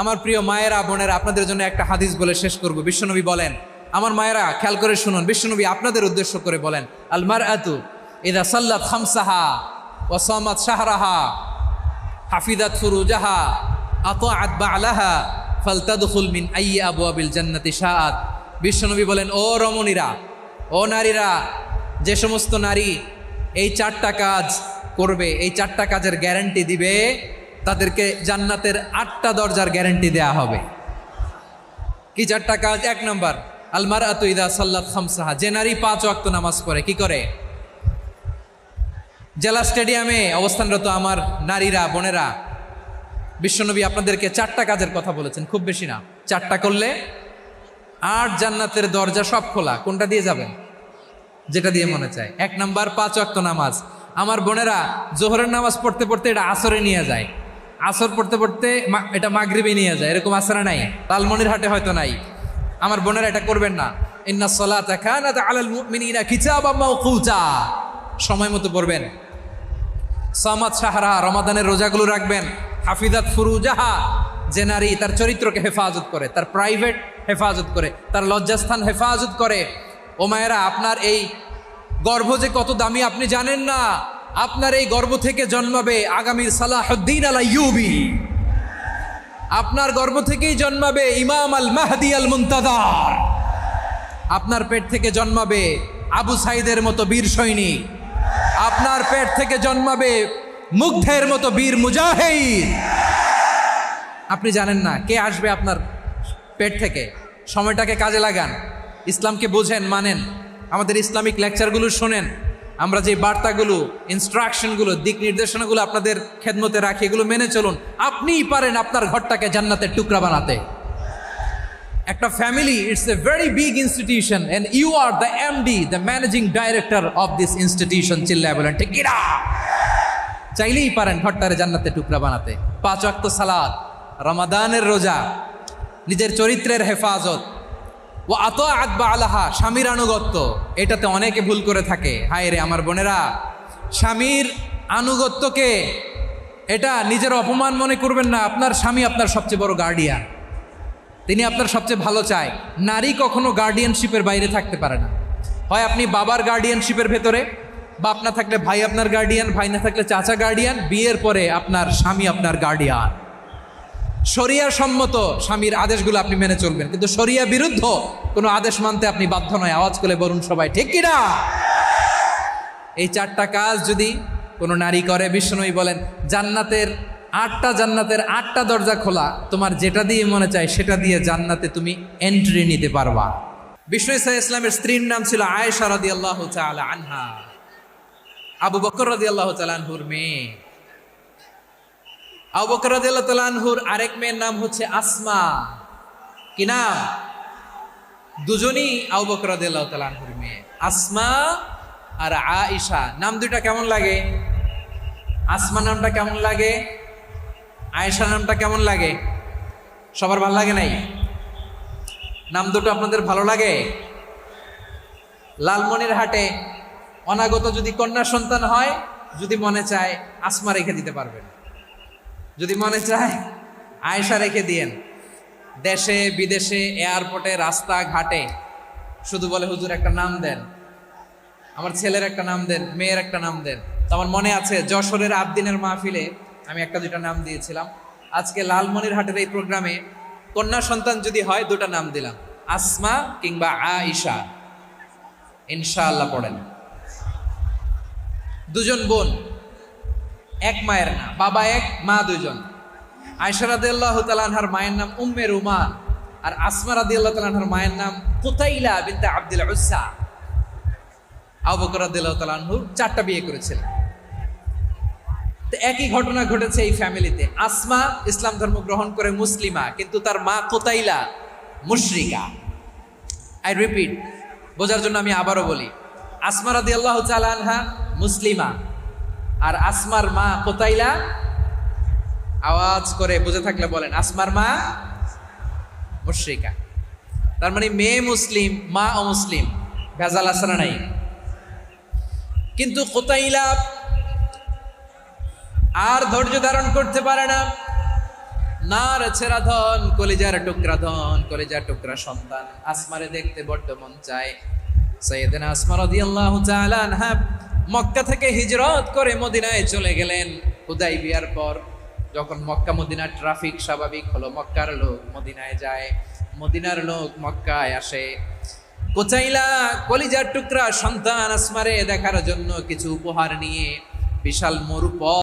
আমার প্রিয় মায়েরা বোনেরা, আপনাদের জন্য একটা হাদিস বলে শেষ করব। বিশ্বনবী বলেন, আমার মায়েরা খেয়াল করে শুনুন, বিশ্বনবী আপনাদের উদ্দেশ্য করে বলেন, আল মারআতু ইযা সাল্লাত খামসাহা ওয়া সামাত শাহরাহা হাফিজাত ফুরুজাহা আতাআত বা'লাহা ফালতাদখুল মিন আইয়ি আবওয়াবিল জান্নাতি শাআত। বিশ্বনবী বলেন, ও রমণীরা, ও নারীরা, যে সমস্ত নারী এই 4টা কাজ করবে, এই 4টা কাজের গ্যারান্টি দিবে, তাদেরকে জান্নাতের 8টা দরজার গ্যারান্টি দেয়া হবে। কি 4টা কাজ? 1 নম্বর, আল মারআতু ইযা সাল্লাত খামসাহা, যে নারী 5 ওয়াক্ত নামাজ পড়ে। কি করে? জেলা স্টেডিয়ামে অবস্থানরত আমার নারীরা বোনেরা, বিশ্বনবী আপনাদেরকে 4টা কাজের কথা বলেছেন, খুব বেশি না। 4টা করলে 8 জান্নাতের দরজা সব খোলা। কোনটা দিয়ে যাবেন? যেটা দিয়ে মনে চায়। 1 নম্বর 5 ওয়াক্ত নামাজ। আমার বোনেরা জোহরের নামাজ পড়তে পড়তে এটা আসরে নিয়ে যায়, আসর পড়তে পড়তে এটা মাগরিবে নিয়ে যায়। এরকম আসরে নাই, লালমনিরহাটে হয়তো নাই। আমার বোনেরা এটা করবেন না। ইন্নাস সালাতা কানাত আলাল মুমিনিনা কিতাবাম মাওকুতা, সময় মতো পড়বেন। সামাত শাহরা, রমাদানের রোজাগুলো রাখবেন। হাফিজাত ফুরুজাহা, যে নারী তার চরিত্রকে হেফাজত করে, তার প্রাইভেট হেফাজত করে, তার লজ্জাস্থান হেফাজত করে। ও মায়েরা, আপনার এই গর্ভ যে কত দামি আপনি জানেন না। আপনার এই গর্ভ থেকে জন্মাবে আগামীর সালাহুদ্দিন আল আইয়ুবী। আপনার গর্ভ থেকেই জন্মাবে ইমাম আল মাহদি আল মুনতাজার। আপনার পেট থেকে জন্মাবে আবু সাইদের মতো বীর সৈনিক। আপনার পেট থেকে জন্মাবে মুগ্ধের মতো বীর মুজাহিদ। আপনি জানেন না কে আসবে আপনার পেট থেকে। সময়টাকে কাজে লাগান, ইসলামকে বোঝেন, মানেন, আমাদের ইসলামিক লেকচারগুলো শোনেন। আমরা যে বার্তাগুলো, ইনস্ট্রাকশনগুলো, দিক নির্দেশনাগুলো আপনাদের খেদমতে রাখি, এগুলো মেনে চলুন। আপনিই পারেন আপনার ঘরটাকে জান্নাতের টুকরা বানাতে। একটা family, it's a very big institution and you are the MD, the managing director of this institution. চিল্লায় বলেন ঠিক কিনা? চাইলেই পারেন ঘরটারে জান্নাতের টুকরা বানাতে। 5 ওয়াক্ত সালাত, রমাদানের রোজা, নিজের চরিত্রের হেফাজত, ও আতাআত বা'লাহা, স্বামীর আনুগত্য। এটাতে অনেকে ভুল করে থাকে। হায় রে আমার বোনেরা, স্বামীর আনুগত্যকে এটা নিজের অপমান মনে করবেন না। আপনার স্বামী আপনার সবচেয়ে বড় গার্ডিয়ান, তিনি আপনার সবচেয়ে ভালো চায়। নারী কখনো গার্ডিয়ানশিপের বাইরে থাকতে পারে না। হয় আপনি বাবার গার্ডিয়ানশিপের ভেতরে, বাপ না থাকলে ভাই আপনার গার্ডিয়ান, ভাই না থাকলে চাচা গার্ডিয়ান, বিয়ের পরে আপনার স্বামী আপনার গার্ডিয়ান। শরিয়া সম্মত স্বামীর আদেশগুলো আপনি মেনে চলবেন, কিন্তু শরিয়া বিরুদ্ধ কোনো আদেশ মানতে আপনি বাধ্য নয়। আওয়াজ করে বলুন সবাই ঠিক কিনা? এই 4টা কাজ যদি কোনো নারী করে, বিশ্বনবী বলেন জান্নাতের 8টা দরজা খোলা। তোমার যেটা দিয়ে মনে চায় সেটা দিয়ে জান্নাতে তুমি এন্ট্রি নিতে পারবা। বিষ্ণু ইসা ইসলামের স্ত্রীর নাম ছিল আয়েশা রাদিয়াল্লাহু তাআলা আনহা, আবু বকর রাদিয়াল্লাহু তাআলা আনহুর মেয়ে। আবু বকর রাদিয়াল্লাহু তাআলা আনহুর আরেক মেয়ের নাম হচ্ছে আসমা। কি নাম? দুজনই আবু বকর রাদিয়াল্লাহু তাআলা আনহুর মেয়ে, আসমা আর আয়েশা। নাম দুইটা কেমন লাগে? আসমা নামটা কেমন লাগে? আয়েশা নামটা কেমন লাগে? সবার ভালো লাগে নাই? নাম দুটো আপনাদের ভালো লাগে? লালমনিরহাটে অনাগত যদি কন্যা সন্তান হয়, যদি মনে চায় আসমা রেখে দিতে পারবেন, যদি মনে চায় আয়েশা রেখে দিয়েন। দেশে বিদেশে এয়ারপোর্টে রাস্তাঘাটে শুধু বলে হুজুর একটা নাম দেন, আমার ছেলের একটা নাম দেন, মেয়ের একটা নাম দেন। তো আমার মনে আছে যশোরের আবদিনের মাহফিলে আমি 1-2টা নাম দিয়েছিলাম। আজকে লালমনিরহাটের এই প্রোগ্রামে কন্যা সন্তান যদি হয় 2টা নাম দিলাম, আসমা কিংবা আয়েশা। ইনশাআল্লাহ পড়েন। দুজন বোন, এক মায়ের না, বাবা এক মা দুজন। আয়েশা রাদিয়াল্লাহু তাআলা আনহার মায়ের নাম উম্মে রুমান, আর আসমা রাদিয়াল্লাহু তাআলা আনহার মায়ের নাম কুতাইলা বিনতে আব্দুল উজ্জা। আবু বকর রাদিয়াল্লাহু তাআলা আনহু 4টা বিয়ে করেছিলেন। তো একই ঘটনা ঘটেছে এই ফ্যামিলিতে। আসমা ইসলাম ধর্ম গ্রহণ করে মুসলিমা, কিন্তু তার মা কুতাইলা মুশরিকা। আই রিপিট, বোঝার জন্য আমি আবারও বলি, আসমা রাদিয়াল্লাহু তাআলা আনহা মুসলিমা, আর আসমার মা কুতাইলা। আওয়াজ করে বুঝে থাকলে বলেন, আসমার মা মুশরিকা। তার মানে মেয়ে মুসলিম, মা অমুসলিম। ভেজাল আছে না নাই? কিন্তু কুতাইলা আর ধৈর্য ধারণ করতে পারে না। নার ছেড়া ধন, কলিজার টুকরা ধন, কলিজার টুকরা সন্তান আসমারে দেখতে বড্ড মন চায়। সাইয়েদনা আসমা রাদিয়াল্লাহু তাআলা আনহা মক্কা থেকে হিজরত করে মদিনায় চলে গেলেন হুদাইবিয়ার পর। যখন মক্কা মদিনার ট্রাফিক স্বাভাবিক হলো, মক্কার লোক মদিনায় যায়, মদিনার লোক মক্কায় আসে। কোচাইলা কলিজার টুকরা সন্তান আসমারে দেখার জন্য কিছু উপহার নিয়ে বিশাল মরুপথ